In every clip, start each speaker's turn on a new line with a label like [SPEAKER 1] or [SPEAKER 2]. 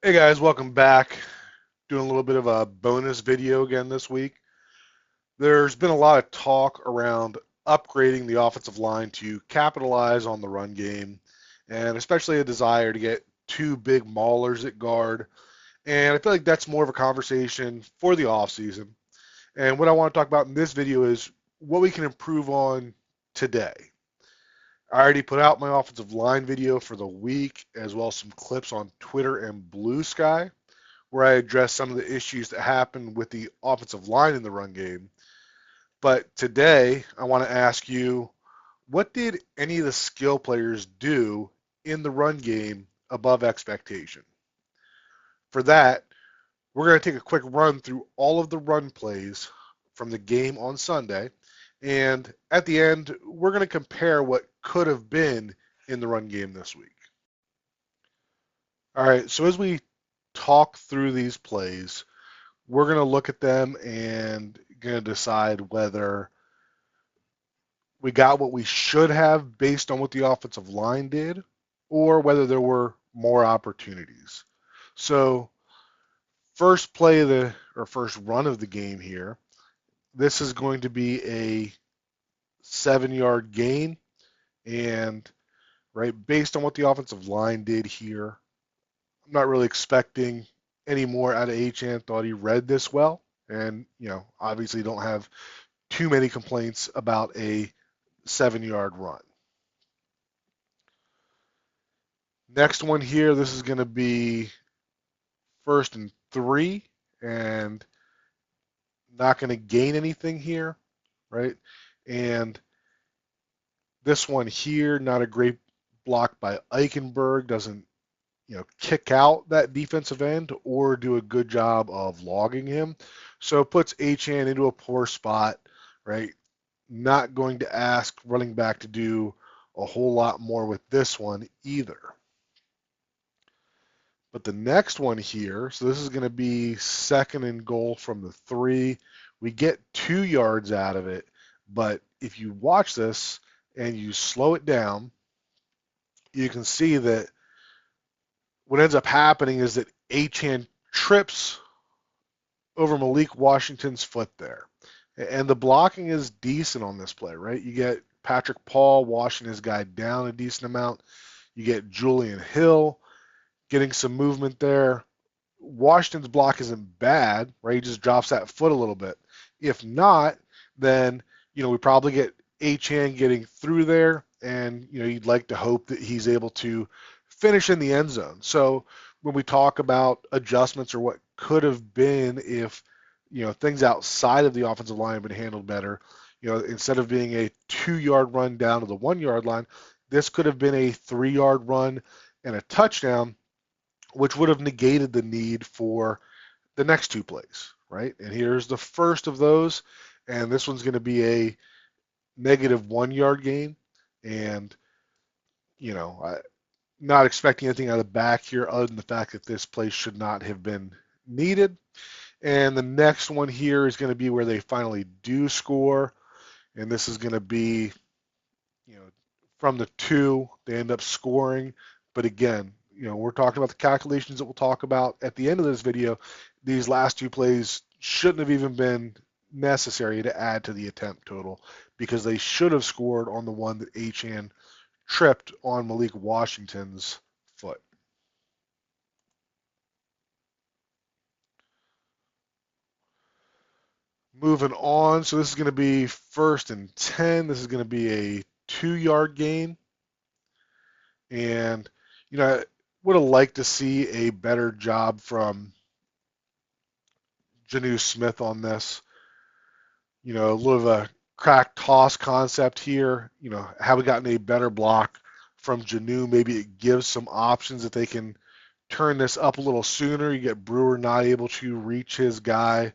[SPEAKER 1] Hey guys, welcome back. Doing a little bit of a bonus video again this week. There's been a lot of talk around upgrading the offensive line to capitalize on the run game, and especially a desire to get two big maulers at guard. And I feel like that's more of a conversation for the offseason. And what I want to talk about in this video is what we can improve on today. I already put out my offensive line video for the week, as well as some clips on Twitter and Blue Sky, where I address some of the issues that happen with the offensive line in the run game. But today, I want to ask you, what did any of the skill players do in the run game above expectation? For that, we're going to take a quick run through all of the run plays from the game on Sunday. And at the end, we're going to compare what could have been in the run game this week. All right, so as we talk through these plays, we're going to look at them and going to decide whether we got what we should have based on what the offensive line did or whether there were more opportunities. So, first play of the or first run of the game here, this is going to be a 7-yard gain, and right based on what the offensive line did here, I'm not really expecting any more out of Achan. Thought he read this well, and obviously don't have too many complaints about a 7-yard run. Next one here, this is going to be 1st and 3, and not going to gain anything here, right? And this one here, not a great block by Eichenberg, doesn't kick out that defensive end or do a good job of logging him. So it puts Achan into a poor spot, right? Not going to ask running back to do a whole lot more with this one either. But the next one here, so this is going to be 2nd and goal from the 3. We get 2 yards out of it, but if you watch this and you slow it down, you can see that what ends up happening is that Achan trips over Malik Washington's foot there. And the blocking is decent on this play, right? You get Patrick Paul washing his guy down a decent amount. You get Julian Hill getting some movement there. Washington's block isn't bad, right? He just drops that foot a little bit. If not, then we probably get Achan getting through there, and you'd like to hope that he's able to finish in the end zone. So when we talk about adjustments or what could have been if things outside of the offensive line have been handled better, instead of being a 2-yard run down to the 1-yard line, this could have been a 3-yard run and a touchdown, which would have negated the need for the next 2 plays, right? And here's the first of those, and this one's going to be a negative 1-yard gain, and I not expecting anything out of the back here other than the fact that this play should not have been needed. And the next one here is going to be where they finally do score, and this is going to be, from the 2, they end up scoring. But again, we're talking about the calculations that we'll talk about at the end of this video. These last 2 plays shouldn't have even been necessary to add to the attempt total because they should have scored on the one that Achan tripped on Malik Washington's foot. Moving on, so this is going to be 1st and 10. This is going to be a 2-yard gain. And, I would have liked to see a better job from Janu Smith on this. A little of a crack toss concept here. Have we gotten a better block from Janu? Maybe it gives some options that they can turn this up a little sooner. You get Brewer not able to reach his guy.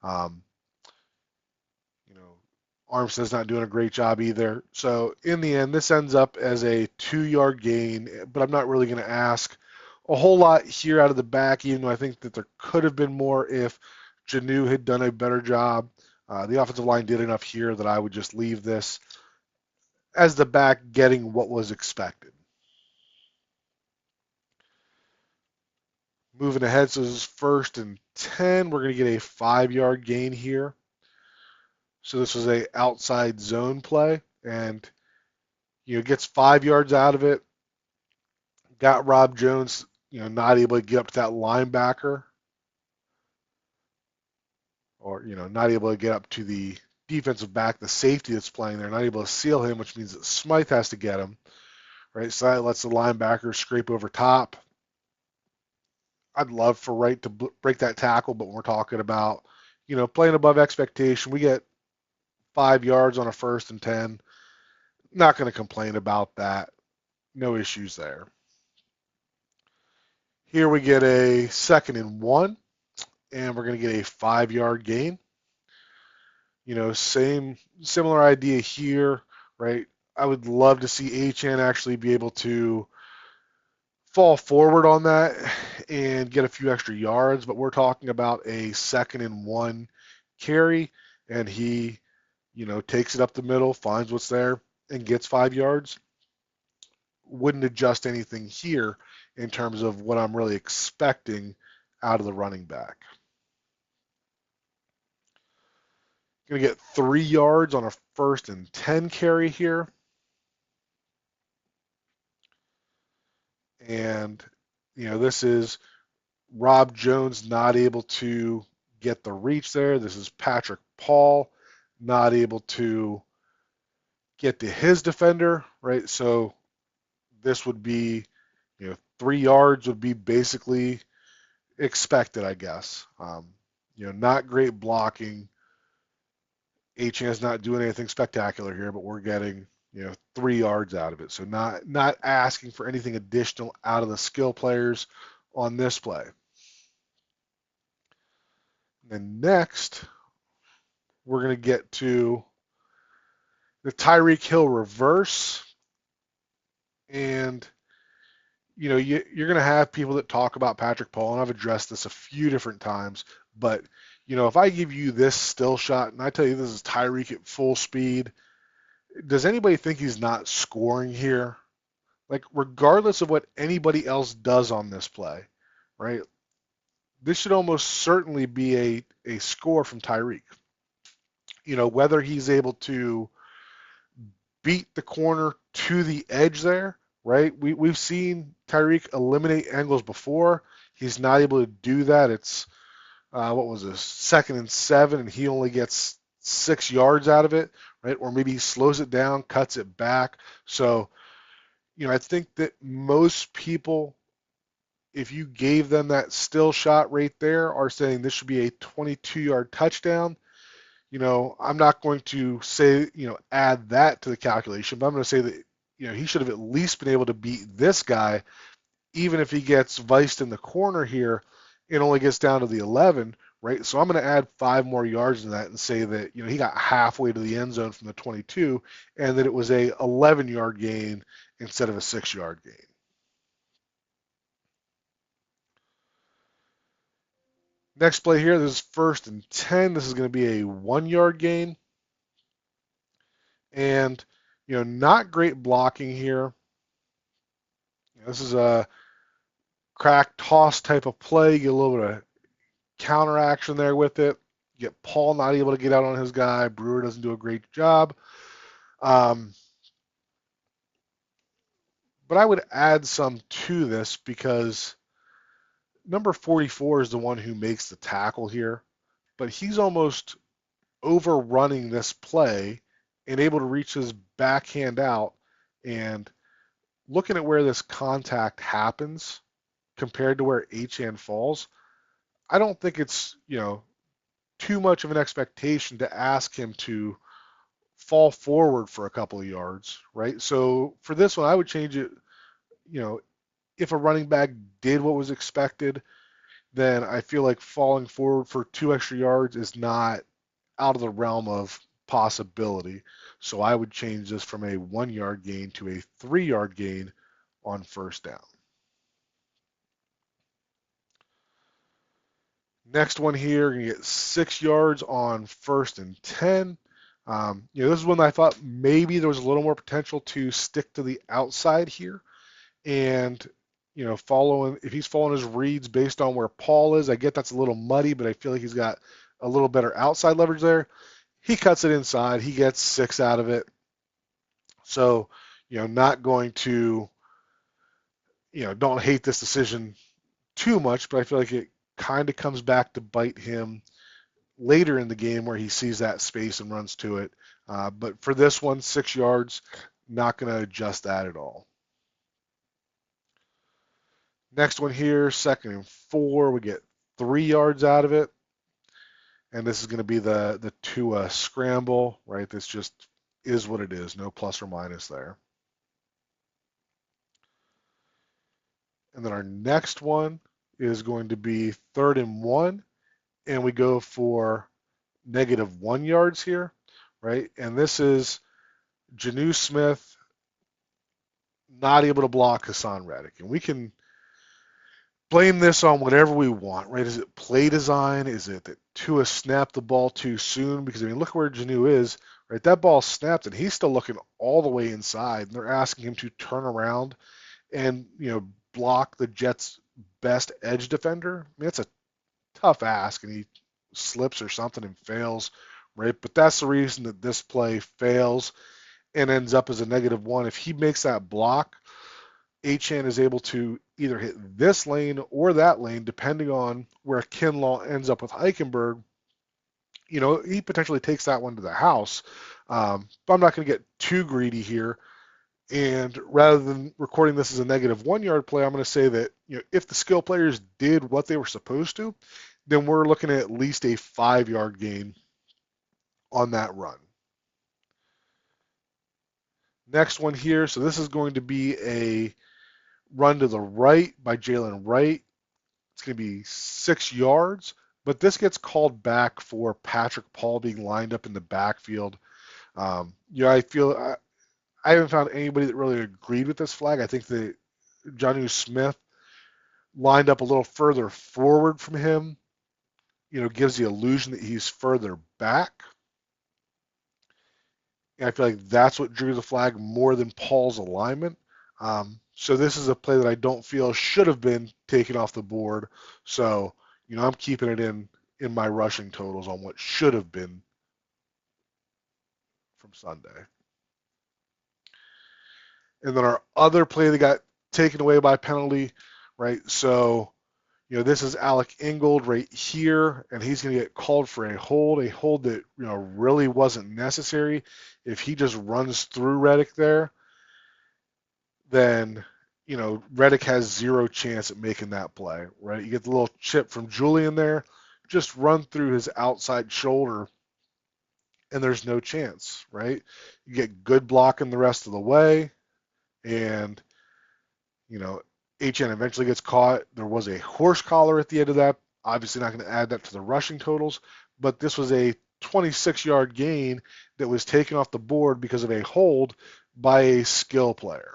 [SPEAKER 1] Um, Armstead's not doing a great job either. So in the end, this ends up as a 2-yard gain, but I'm not really going to ask a whole lot here out of the back, even though I think that there could have been more if Janu had done a better job. The offensive line did enough here that I would just leave this as the back getting what was expected. Moving ahead, so this is 1st and 10. We're going to get a 5-yard gain here. So this was a outside zone play, and gets 5 yards out of it. Got Rob Jones, not able to get up to that linebacker, or not able to get up to the defensive back, the safety that's playing there, not able to seal him, which means that Smythe has to get him, right? So that lets the linebacker scrape over top. I'd love for Wright to break that tackle, but we're talking about, playing above expectation. We get 5 yards on a 1st and 10. Not going to complain about that. No issues there. Here we get a 2nd and 1, and we're going to get a 5-yard gain. Similar idea here, right? I would love to see Achane actually be able to fall forward on that and get a few extra yards, but we're talking about a 2nd and 1 carry, and he, takes it up the middle, finds what's there, and gets 5 yards. Wouldn't adjust anything here in terms of what I'm really expecting out of the running back. Going to get 3 yards on a 1st and 10 carry here. And, this is Rob Jones not able to get the reach there. This is Patrick Paul not able to get to his defender, right? So this would be, 3 yards would be basically expected, I guess. Not great blocking. Achane's not doing anything spectacular here, but we're getting 3 yards out of it. So not asking for anything additional out of the skill players on this play. And next, we're going to get to the Tyreek Hill reverse. And you're going to have people that talk about Patrick Paul, and I've addressed this a few different times, but if I give you this still shot and I tell you this is Tyreek at full speed, does anybody think he's not scoring here? Like, regardless of what anybody else does on this play, right? This should almost certainly be a score from Tyreek. Whether he's able to beat the corner to the edge there, right? We've seen Tyreek eliminate angles before. He's not able to do that. It's, what was this, 2nd and 7, and he only gets 6 yards out of it, right? Or maybe he slows it down, cuts it back. So, I think that most people, if you gave them that still shot right there, are saying this should be a 22-yard touchdown. I'm not going to say, add that to the calculation, but I'm going to say that, he should have at least been able to beat this guy, even if he gets viced in the corner here and only gets down to the 11, right? So I'm going to add 5 more yards to that and say that, he got halfway to the end zone from the 22 and that it was a 11-yard gain instead of a 6-yard gain. Next play here, this is 1st and 10. This is going to be a 1-yard gain. And, not great blocking here. This is a crack toss type of play. You get a little bit of counter action there with it. You get Paul not able to get out on his guy. Brewer doesn't do a great job. But I would add some to this because number 44 is the one who makes the tackle here. But he's almost overrunning this play and able to reach his backhand out. And looking at where this contact happens compared to where Achane falls, I don't think it's, too much of an expectation to ask him to fall forward for a couple of yards, right? So for this one, I would change it, if a running back did what was expected, then I feel like falling forward for 2 extra yards is not out of the realm of possibility. So I would change this from a 1-yard gain to a 3-yard gain on 1st down. Next one here, you're going to get 6 yards on 1st and 10. This is one that I thought maybe there was a little more potential to stick to the outside here. And following, if he's following his reads based on where Paul is. I get that's a little muddy, but I feel like he's got a little better outside leverage there. He cuts it inside. He gets 6 out of it. So, not going to, don't hate this decision too much, but I feel like it kind of comes back to bite him later in the game where he sees that space and runs to it. But for this one, 6 yards, not going to adjust that at all. Next one here, 2nd and 4, we get 3 yards out of it. And this is going to be the Tua scramble, right? This just is what it is, no plus or minus there. And then our next one is going to be 3rd and 1, and we go for -1 yards here, right? And this is Janu Smith not able to block Hassan Reddick. And we can blame this on whatever we want, right? Is it play design? Is it that Tua snapped the ball too soon? Because, I mean, look where Janu is, right? That ball snapped, and he's still looking all the way inside. And they're asking him to turn around and, block the Jets' best edge defender. I mean, it's a tough ask, and he slips or something and fails, right? But that's the reason that this play fails and ends up as a -1. If he makes that block, Achane is able to either hit this lane or that lane, depending on where Kinlaw ends up with Eichenberg. He potentially takes that one to the house. But I'm not going to get too greedy here. And rather than recording this as a -1 yard play, I'm going to say that if the skill players did what they were supposed to, then we're looking at least a 5-yard gain on that run. Next one here. So this is going to be a run to the right by Jalen Wright. It's going to be 6 yards, but this gets called back for Patrick Paul being lined up in the backfield. I feel I haven't found anybody that really agreed with this flag. I think that Jonnu Smith lined up a little further forward from him, gives the illusion that he's further back. And I feel like that's what drew the flag more than Paul's alignment. So this is a play that I don't feel should have been taken off the board. So, I'm keeping it in my rushing totals on what should have been from Sunday. And then our other play that got taken away by penalty, right? So, this is Alec Ingold right here, and he's going to get called for a hold that, really wasn't necessary. If he just runs through Reddick there, then, Reddick has 0 chance at making that play, right? You get the little chip from Julian there, just run through his outside shoulder, and there's no chance, right? You get good blocking the rest of the way, and, HN eventually gets caught. There was a horse collar at the end of that. Obviously not going to add that to the rushing totals, but this was a 26-yard gain that was taken off the board because of a hold by a skill player.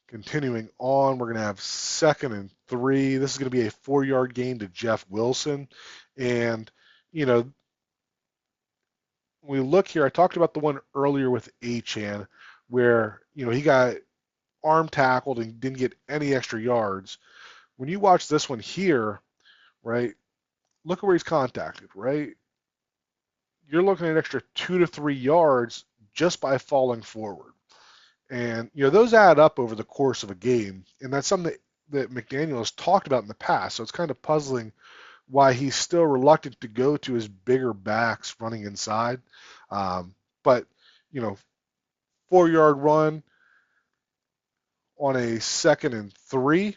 [SPEAKER 1] Continuing on, we're going to have 2nd and 3. This is going to be a 4-yard gain to Jeff Wilson. And, when we look here, I talked about the one earlier with Achane where, he got arm tackled and didn't get any extra yards. When you watch this one here, right, look at where he's contacted, right? You're looking at an extra 2 to 3 yards just by falling forward. And, those add up over the course of a game. And that's something that McDaniel has talked about in the past. So it's kind of puzzling why he's still reluctant to go to his bigger backs running inside. But, 4-yard run on a 2nd and 3,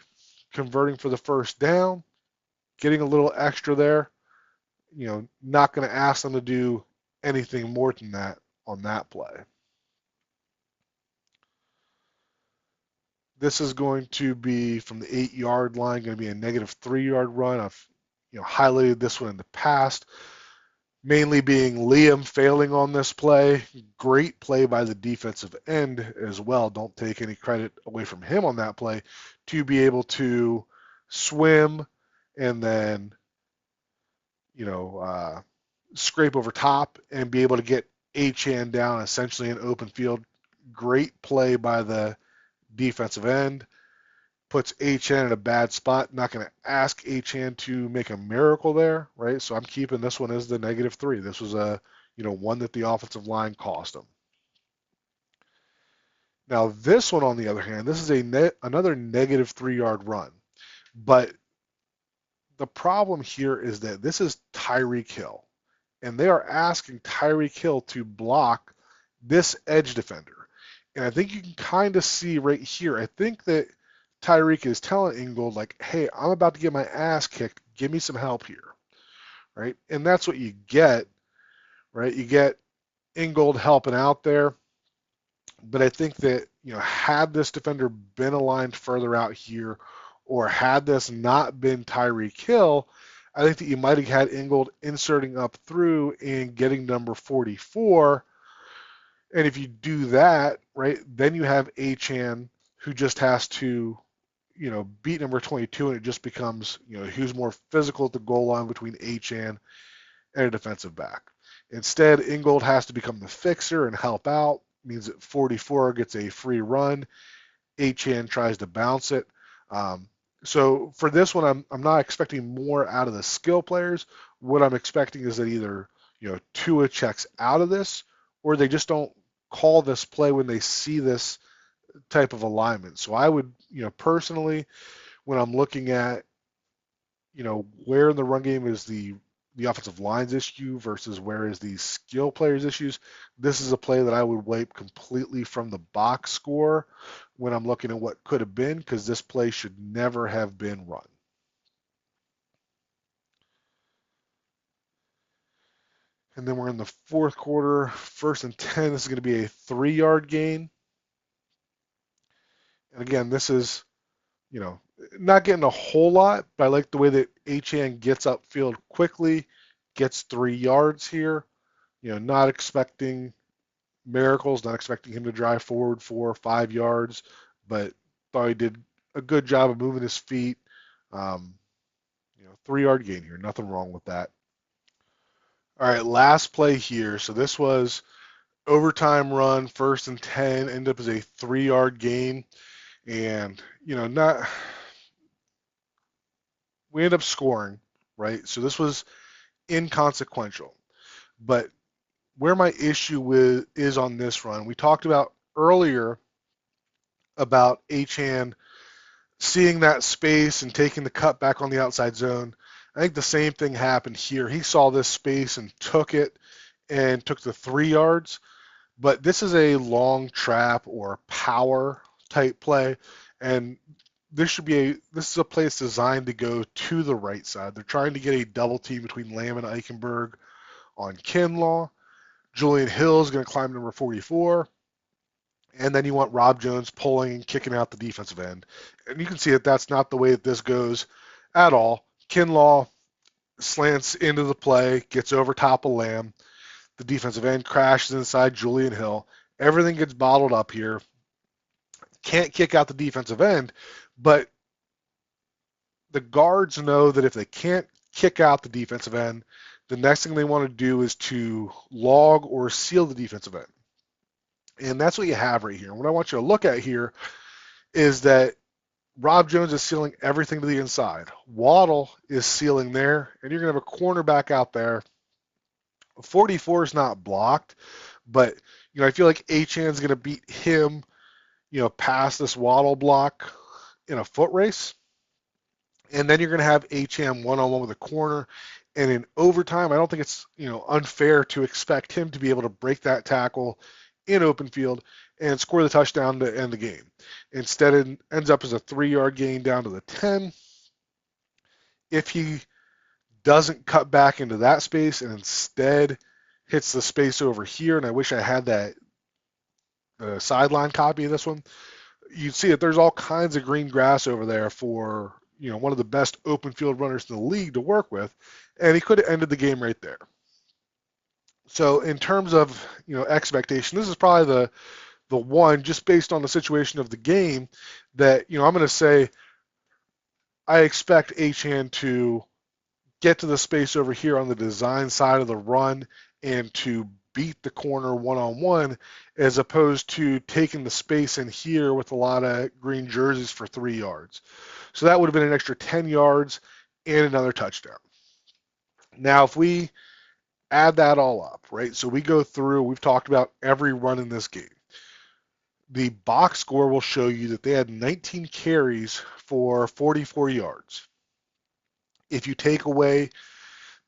[SPEAKER 1] converting for the first down, getting a little extra there. Not going to ask them to do anything more than that on that play. This is going to be from the 8-yard line, going to be a -3-yard run. I've highlighted this one in the past, mainly being Liam failing on this play. Great play by the defensive end as well. Don't take any credit away from him on that play to be able to swim and then, scrape over top and be able to get Achane down essentially in open field. Great play by the defensive end, puts HN in a bad spot. Not going to ask HN to make a miracle there, right? So I'm keeping this one as the -3. This was a, one that the offensive line cost him. Now this one, on the other hand, this is another -3 yard run. But the problem here is that this is Tyreek Hill, and they are asking Tyreek Hill to block this edge defender. And I think you can kind of see right here, I think that Tyreek is telling Ingold, like, hey, I'm about to get my ass kicked. Give me some help here, right? And that's what you get, right? You get Ingold helping out there. But I think that, had this defender been aligned further out here, or had this not been Tyreek Hill, I think that you might have had Ingold inserting up through and getting number 44. And if you do that, right, then you have Achane, who just has to, beat number 22, and it just becomes, who's more physical at the goal line between Achane and a defensive back. Instead, Ingold has to become the fixer and help out. Means that 44 gets a free run. Achane tries to bounce it. So for this one, I'm not expecting more out of the skill players. What I'm expecting is that either Tua checks out of this, or they just don't call this play when they see this type of alignment. So I would, personally, when I'm looking at where in the run game is the offensive line's issue versus where is the skill players' issues, this is a play that I would wipe completely from the box score when I'm looking at what could have been, because this play should never have been run. And then we're in the fourth quarter, 1st and 10. This is going to be a 3-yard gain. And again, this is, not getting a whole lot, but I like the way that Achane gets upfield quickly, gets 3 yards here. Not expecting miracles, not expecting him to drive forward 4 or 5 yards, but thought he did a good job of moving his feet. 3-yard gain here, nothing wrong with that. All right, last play here. So this was overtime run, 1st and 10, ended up as a 3-yard gain, and not we end up scoring, right? So this was inconsequential, but where my issue with is on this run, we talked about earlier about Achane seeing that space and taking the cut back on the outside zone. I think the same thing happened here. He saw this space and took it and took the 3 yards, but this is a long trap or power type play, and this is a play that's designed to go to the right side. They're trying to get a double team between Lamb and Eichenberg on Kinlaw. Julian Hill is going to climb number 44. And then you want Rob Jones pulling and kicking out the defensive end. And you can see that that's not the way that this goes at all. Kinlaw slants into the play, gets over top of Lamb. The defensive end crashes inside Julian Hill. Everything gets bottled up here. Can't kick out the defensive end, but the guards know that if they can't kick out the defensive end, the next thing they want to do is to log or seal the defensive end. And that's what you have right here. What I want you to look at here is that Rob Jones is sealing everything to the inside. Waddle is sealing there, and you're going to have a cornerback out there. 44 is not blocked, but I feel like Achane's going to beat him, past this Waddle block in a foot race. And then you're going to have Achane one-on-one with a corner. And in overtime, I don't think it's unfair to expect him to be able to break that tackle in open field and score the touchdown to end the game. Instead, it ends up as a 3-yard gain down to the 10. If he doesn't cut back into that space and instead hits the space over here, and I wish I had that sideline copy of this one, you'd see that there's all kinds of green grass over there for one of the best open field runners in the league to work with, and he could have ended the game right there. So in terms of expectation, this is probably the one, just based on the situation of the game, that I'm going to say I expect Achane to get to the space over here on the design side of the run and to beat the corner one-on-one as opposed to taking the space in here with a lot of green jerseys for 3 yards. So that would have been an extra 10 yards and another touchdown. Now, if we add that all up, right? So we go through, we've talked about every run in this game. The box score will show you that they had 19 carries for 44 yards. If you take away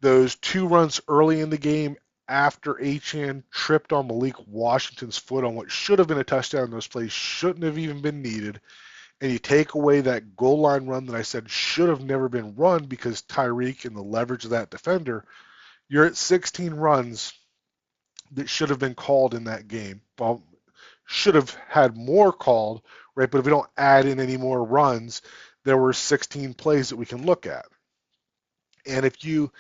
[SPEAKER 1] those 2 runs early in the game after Achane tripped on Malik Washington's foot on what should have been a touchdown, those plays shouldn't have even been needed, and you take away that goal line run that I said should have never been run because Tyreek and the leverage of that defender, you're at 16 runs that should have been called in that game. Well, should have had more called, right? But if we don't add in any more runs, there were 16 plays that we can look at. And if you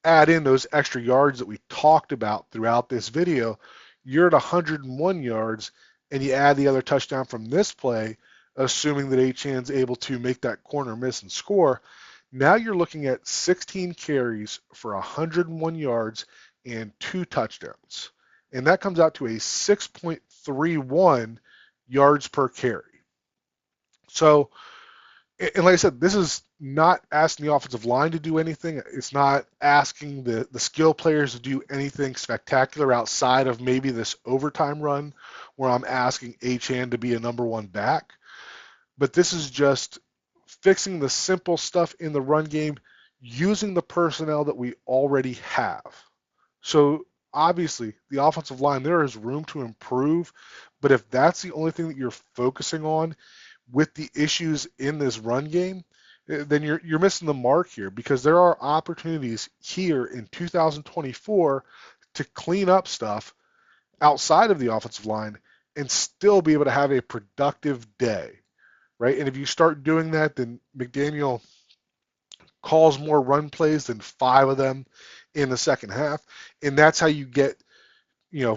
[SPEAKER 1] add in those extra yards that we talked about throughout this video, you're at 101 yards, and you add the other touchdown from this play, assuming that Achane's able to make that corner miss and score. Now you're looking at 16 carries for 101 yards and 2 touchdowns. And that comes out to a 6.31 yards per carry. So, and like I said, this is not asking the offensive line to do anything. It's not asking the skill players to do anything spectacular outside of maybe this overtime run where I'm asking Achane to be a number 1 back. But this is just fixing the simple stuff in the run game using the personnel that we already have. So obviously, the offensive line, there is room to improve. But if that's the only thing that you're focusing on with the issues in this run game, then you're missing the mark here because there are opportunities here in 2024 to clean up stuff outside of the offensive line and still be able to have a productive day, right? And if you start doing that, then McDaniel calls more run plays than 5 of them in the second half, and that's how you get,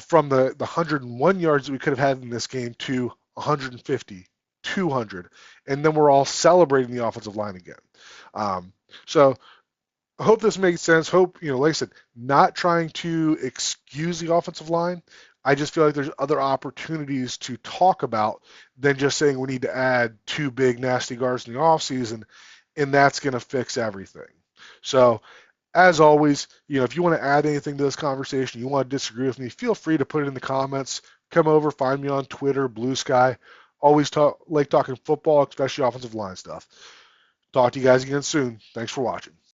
[SPEAKER 1] from the 101 yards that we could have had in this game to 150, 200, and then we're all celebrating the offensive line again. So I hope this makes sense. Hope, like I said, not trying to excuse the offensive line. I just feel like there's other opportunities to talk about than just saying we need to add 2 big nasty guards in the offseason, and that's going to fix everything. So as always, if you want to add anything to this conversation, you want to disagree with me, feel free to put it in the comments. Come over, find me on Twitter, Blue Sky. Always like talking football, especially offensive line stuff. Talk to you guys again soon. Thanks for watching.